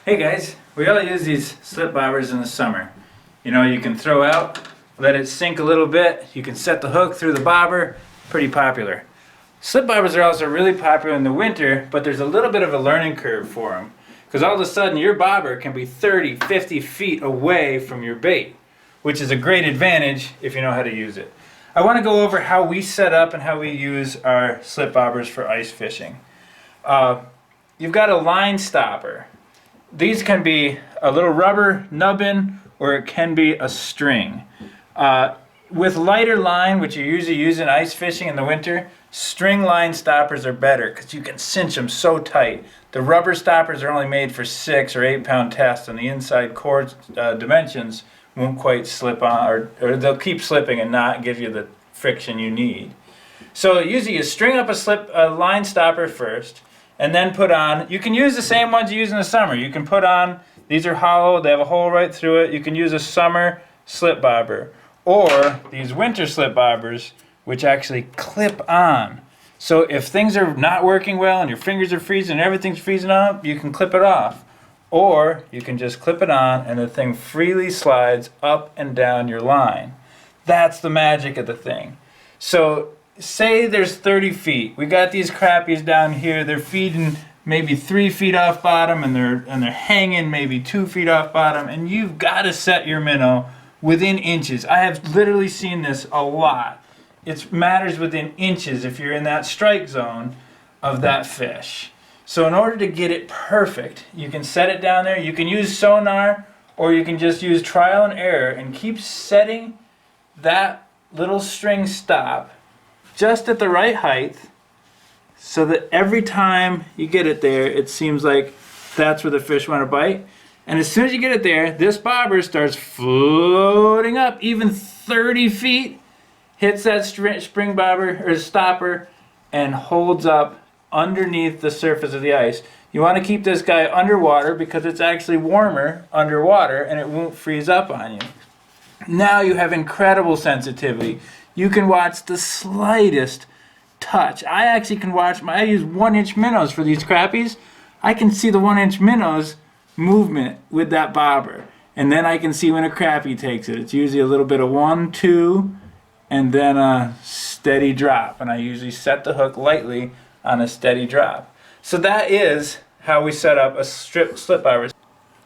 Hey guys, we all use these slip bobbers in the summer. You know, you can throw out, let it sink a little bit, you can set the hook through the bobber, pretty popular. Slip bobbers are also really popular in the winter, but there's a little bit of a learning curve for them. Because all of a sudden your bobber can be 30, 50 feet away from your bait, which is a great advantage if you know how to use it. I want to go over how we set up and how we use our slip bobbers for ice fishing. You've got a line stopper. These can be a little rubber nubbin or it can be a string. With lighter line, which you usually use in ice fishing in the winter, string line stoppers are better because you can cinch them so tight. The rubber stoppers are only made for 6 or 8 pound tests, and the inside cord dimensions won't quite slip on, or they'll keep slipping and not give you the friction you need. So usually you string up a line stopper first, and then put on, you can use the same ones you use in the summer. You can put on, these are hollow, they have a hole right through it. You can use a summer slip bobber, or these winter slip bobbers, which actually clip on. So if things are not working well and your fingers are freezing and everything's freezing up, you can clip it off. Or you can just clip it on and the thing freely slides up and down your line. That's the magic of the thing. So say there's 30 feet. We got these crappies down here. They're feeding maybe 3 feet off bottom, and they're hanging maybe 2 feet off bottom. And you've got to set your minnow within inches. I have literally seen this a lot. It matters within inches if you're in that strike zone of that fish. So in order to get it perfect, you can set it down there. You can use sonar, or you can just use trial and error and keep setting that little string stop just at the right height, so that every time you get it there, it seems like that's where the fish want to bite. And as soon as you get it there, this bobber starts floating up, even 30 feet, hits that spring bobber or stopper, and holds up underneath the surface of the ice. You want to keep this guy underwater because it's actually warmer underwater and it won't freeze up on you. Now you have incredible sensitivity. You can watch the slightest touch. I actually can watch, I use 1-inch minnows for these crappies. I can see the 1-inch minnows movement with that bobber. And then I can see when a crappie takes it. It's usually a little bit of 1, 2, and then a steady drop. And I usually set the hook lightly on a steady drop. So that is how we set up a slip bobber.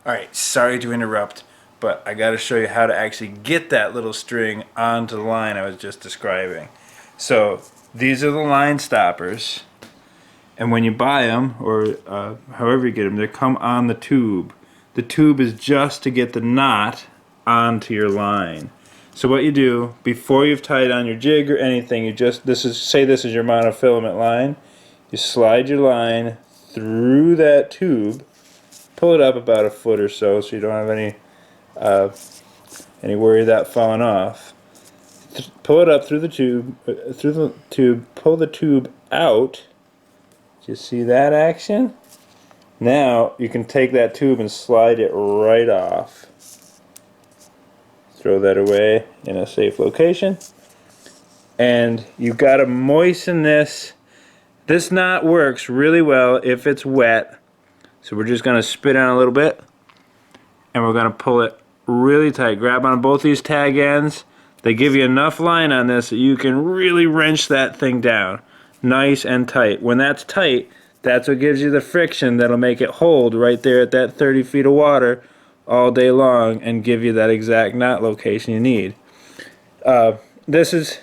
Alright, sorry to interrupt, but I got to show you how to actually get that little string onto the line I was just describing. So these are the line stoppers, and when you buy them, or however you get them, they come on the tube. The tube is just to get the knot onto your line. So what you do, before you've tied on your jig or anything, you just, say this is your monofilament line, you slide your line through that tube, pull it up about a foot or so you don't have any worry of that falling off. Pull it up through the tube, pull the tube out. Do you see that action? Now you can take that tube and slide it right off. Throw that away in a safe location. And you've got to moisten this. This knot works really well if it's wet. So we're just going to spit on a little bit, and we're going to pull it really tight. Grab on both these tag ends. They give you enough line on this that you can really wrench that thing down nice and tight. When that's tight, that's what gives you the friction that'll make it hold right there at that 30 feet of water all day long and give you that exact knot location you need. This is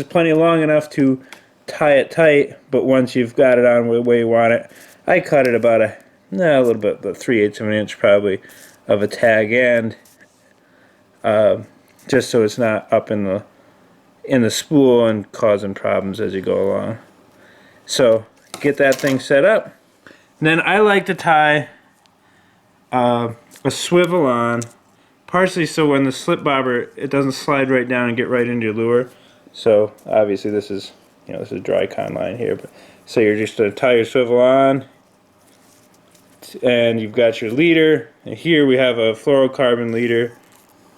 plenty long enough to tie it tight, but once you've got it on the way you want it, I cut it about a little bit, about 3/8 of an inch probably of a tag end, just so it's not up in the spool and causing problems as you go along. So get that thing set up. And then I like to tie a swivel on, partially so when the slip bobber, it doesn't slide right down and get right into your lure. So obviously this is dry con line here, but so you're just going to tie your swivel on, and you've got your leader, and here we have a fluorocarbon leader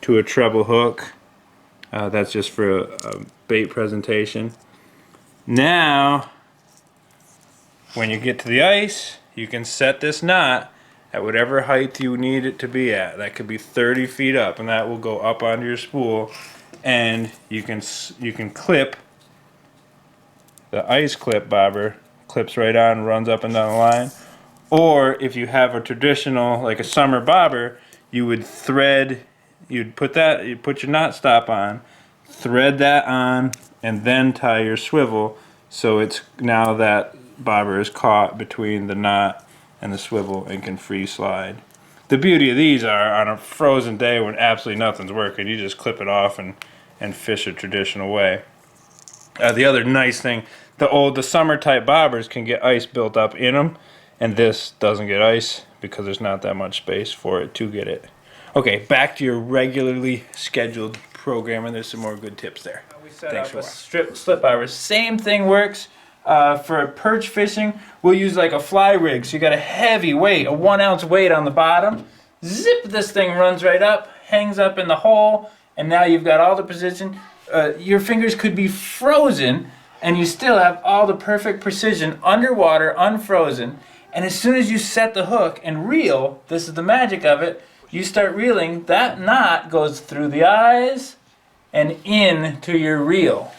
to a treble hook. That's just for a bait presentation. Now when you get to the ice, you can set this knot at whatever height you need it to be at. That could be 30 feet up, and that will go up onto your spool, and you can clip the ice clip bobber, clips right on, runs up and down the line. Or if you have a traditional, like a summer bobber, you would you'd put your knot stop on, thread that on, and then tie your swivel, so it's now that bobber is caught between the knot and the swivel and can free slide. The beauty of these are, on a frozen day when absolutely nothing's working, you just clip it off and fish a traditional way. The other nice thing, the summer type bobbers can get ice built up in them, and this doesn't get ice because there's not that much space for it to get it. Okay, back to your regularly scheduled program, and there's some more good tips there. We set up a slip bobber. Same thing works for perch fishing. We'll use like a fly rig, so you got a heavy weight, a 1 ounce weight on the bottom. Zip, this thing runs right up, hangs up in the hole, and now you've got all the position. Your fingers could be frozen, and you still have all the perfect precision underwater, unfrozen. And as soon as you set the hook and reel, this is the magic of it, you start reeling, that knot goes through the eyes and into your reel.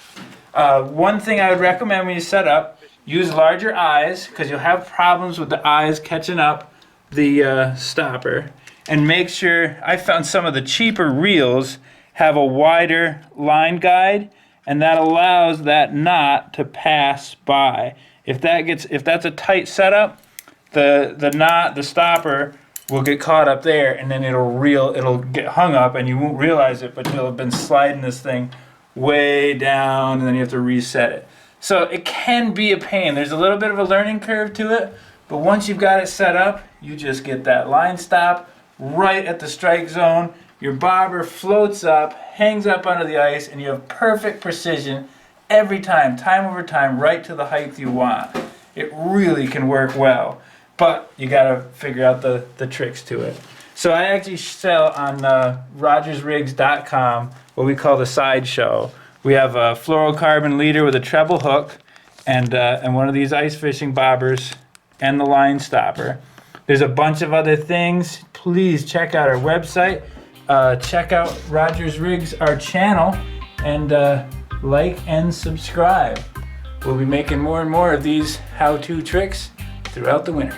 One thing I would recommend when you set up, use larger eyes, because you'll have problems with the eyes catching up the stopper. And make sure, I found some of the cheaper reels have a wider line guide, and that allows that knot to pass by. If that's a tight setup, the knot, the stopper, will get caught up there, and then it'll get hung up, and you won't realize it, but you'll have been sliding this thing way down, and then you have to reset it. So it can be a pain. There's a little bit of a learning curve to it, but once you've got it set up, you just get that line stop right at the strike zone. Your bobber floats up, hangs up under the ice, and you have perfect precision every time over time, right to the height you want. It really can work well, but you gotta figure out the tricks to it. So I actually sell on rogersrigs.com what we call the sideshow. We have a fluorocarbon leader with a treble hook and one of these ice fishing bobbers and the line stopper. There's a bunch of other things. Please check out our website. Check out Rogers Rigs, our channel, and like and subscribe. We'll be making more and more of these how-to tricks throughout the winter.